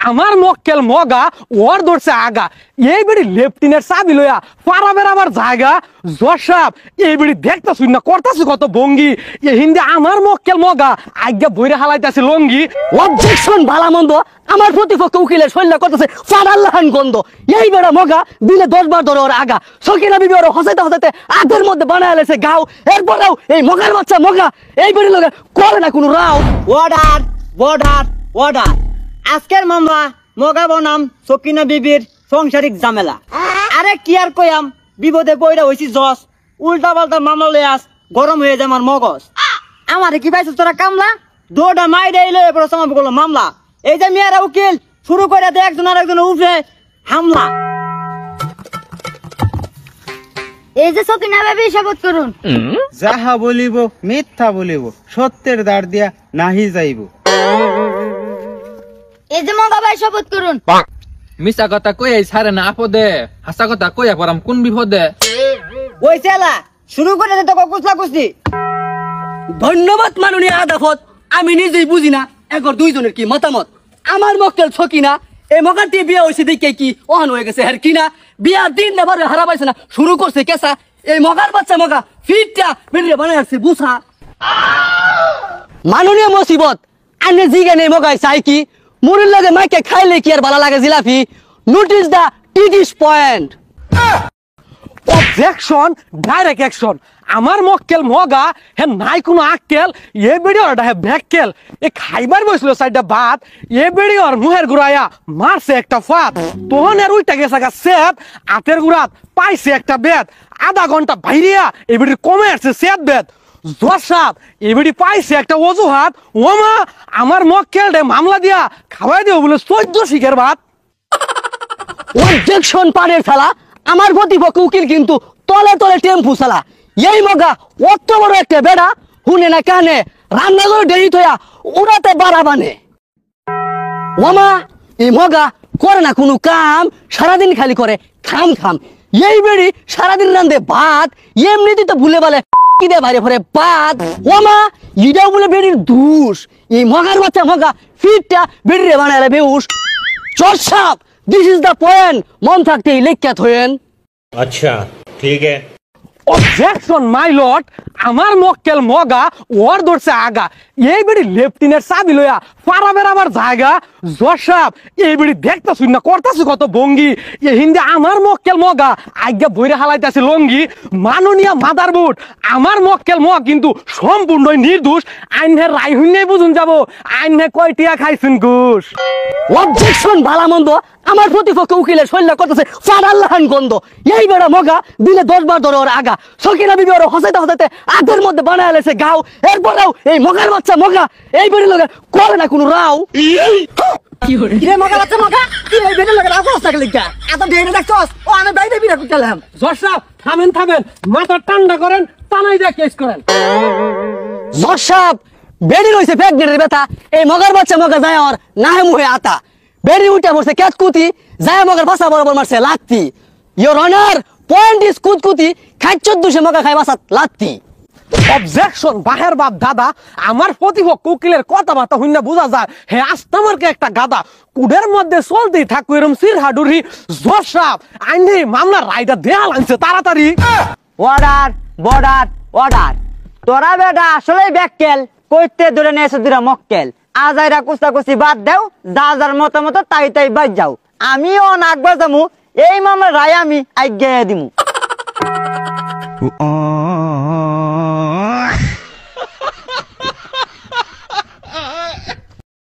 আমার মক্কেল মগা ওর ধরছে আগা এই বেড়ি লেফটিনের চাবি লইয়া পারা বেড়াবার জায়গা জসাব এই বেড়ি দেখতাছুই না করতাছি কত ভঙ্গি এই হিন্দি আমার মক্কেল মগা আজ্ঞা বইরে হালাইতাছে লঙ্গি। অবজেকশন ভালা মন্দ আমার প্রতিপক্ষ উকিলের শৈল্য করতেছে ফাড়াল্লাহান গন্ধ এই বেড়া মগা দিলে 10 বার ধরে ওর আগা সকিনা বিবি ওর হসাইতে হসাইতে আগের মধ্যে বানায় লেছে গাও এরপরেও এই মগার বাচ্চা মগা এই বেড়ি লগে করে না কোনো রাও। অর্ডার অর্ডার অর্ডার আজকের মামলা মগা বনাম সকিনা বিবির সংসারিক ঝামেলা। আরে কি আর কইয়াম বিপদে পয়রা হইছি জস উল্টা পাল্টা মামলা লই আস গরম হয়ে যায় আমার মগজ। আমারে কি পাইছিস তোরা কামলা দৌড়া মাইরে এলো এরপর সমাপ্ত করলো মামলা। এই যে মেয়েরা উকিল শুরু করে দেয় একজন আর একজন উপরে হামলা। এই যে সকিনা বিবি শপথ করুন। যাহা বলিব মিথ্যা বলিব সত্যের দ্বার দিয়া নাহি যাইব। এই যে মগা ভাই শপথ করুন। মিছা কথা কই ছাড়ে না আপদে হাসা কথা কইয়া পড়াম কোন বিপদে। ওই চেলা শুরু করে দে তো কুচলা কুচলি। ধন্যবাদ মাননীয় আদালত আমি নিজেই বুঝি না একর দুইজনের কি মতামত। আমার মক্কেল ছকিনা এই মগাটি বিয়া হয়েছে দেখে কি অন হয়ে গেছে আর কিনা বিয়া দিন না বারে হারা পাইছে না শুরু করছে কেসা এই মগার বাচ্চা মগা ফিটটা বেরিয়ে বানায় আসছে বুঝা। মাননীয় মুসিবত আনে জিগে নেই মগাই চাই কি মুড়ির লাগে মাইকে খাইলে কি আর ভালো লাগে জিলাপি। নোটিস দা টিডিস পয়েন্ট। অবজেকশন ডাইরেক্ট অ্যাকশন আমার মক্কেল মগা হে নাই কোনো আক্কেল এ বেড়ি ওরটা হে ভ্যাক্কেল এ খাইবার বসছিল সাইডটা ভাত এ বেড়ি ওর মুহের গুড়াইয়া মারছে একটা ফাত তখন এর উইটা গেছে গা সেত আতের গুড়াত পাইছে একটা বেত আধা ঘন্টা বাইরিয়া এ বেড়ির কমে আসছে সেত বেত জসাব এ বেড়ি পাইছে একটা অজুহাত ওমা আমার মক্কেল রে মামলা দিয়া খাওয়াই দেব বলে 14 শিখের ভাত। অবজেকশন পারের খেলা আমার প্রতিপক্ষ উকিল কিন্তু তলে তলে টেম্পু চালা এই মগা অত বড় একটা বেড়া হুনে না কানে রান্না করে দেরি থয়া উড়াতে বাড়া বানে। ওমা এই মগা করে না কোনো কাম সারাদিন খালি করে খাম খাম এই বেড়ি সারাদিন রান্ধে ভাত এমনিতে তো ভুলে বলে কি দে বাইরে ভরে ভাত। ওমা ইটাও বলে বেড়ির দুষ এই মগার বাচ্চা মগা ফিটটা বেড়িরে বানালে বেউস। চর্ষাপ দিস ইজ দ্য পয়েন্ট মন থাকতেই লেখ্যাত হয়েন। अच्छा ठीक है। অবজেকশন মাই লর্ড আমার মক্কেল মগা ওর ধরছে আগা এই বেড়ি লেফটিনের চাবি লইয়া পারা বেড়াবার জায়গা জসাব এই বেড়ি দেখতাছুই না করতাছি কত ভঙ্গি এই হিন্দি আমার মক্কেল মগা আজ্ঞা বইরে হালাইতাছে লঙ্গি। মাননীয় মাদারবোর্ড আমার মক্কেল মগ কিন্তু সম্পূর্ণ নির্দোষ আইনের রায় হইনেই বুঝুন যাব আইনে কয়টিয়া খাইছেন ঘুষ। অবজেকশন ভালা মন্দ আমার প্রতিপক্ষ উকিলের শৈল্য করতেছে ফাড়াল্লাহান গন্ধ এই বেড়া মগা দিলে 10 বার ধরে ওর আগা সকিনা বিবি ওর হসাইতে হসাইতে আগের মধ্যে বানায় লেছে গাও এরপরেও এই মগার বাচ্চা মগা এই বেড়ি লগে করে না কোনো রাও। কিরে মগা বাচ্চা মগা কি এই বেটা লাগে রাখো থাকলে লিখা এত দেরি দেখছস ও আমি বাইরে বিরা করলাম। জসাব থামেন থামেন মাথা ঠান্ডা করেন টানাই দিয়ে কেস করেন। জসাব বেড়ি রয়েছে প্রেগনেন্টের ব্যথা এই মগার বাচ্চা মগা যায় আর নাহে মুহে আতা বেড়ি উঠে পড়ছে ক্যাতকুতি যায় মগার বাসা বরাবর মারছে লাত্তি। ইওর অনার পয়েন্ট ইজ কুতকুতি খাই 14 মগা খাই বাসা লাত্তি। অবজেকশন বাহের বাপ দাদা আমার প্রতিপক্ষ উকিলের কথাবার্তা হইনা বোঝা যায় হে আস্তামারকে একটা গাদা কুডের মধ্যে চলতেই থাকু এরম সিরহাডুরি জসাব আইনে মামলার রায়টা দেয়া লাগছে তাড়াতাড়ি। অর্ডার বর্ডার অর্ডার তোরা বেটা আসলে ব্যাককেল কইতে ধরে নেছে দুরা মক্কেল আজ আইরা কুস্তাকুস্তি বাদ দাও যা যার মতো তাই তাই বাদ যাও আমিও নাকবা যামু এই মামলার রায় আমি আজ্ঞা দিমু।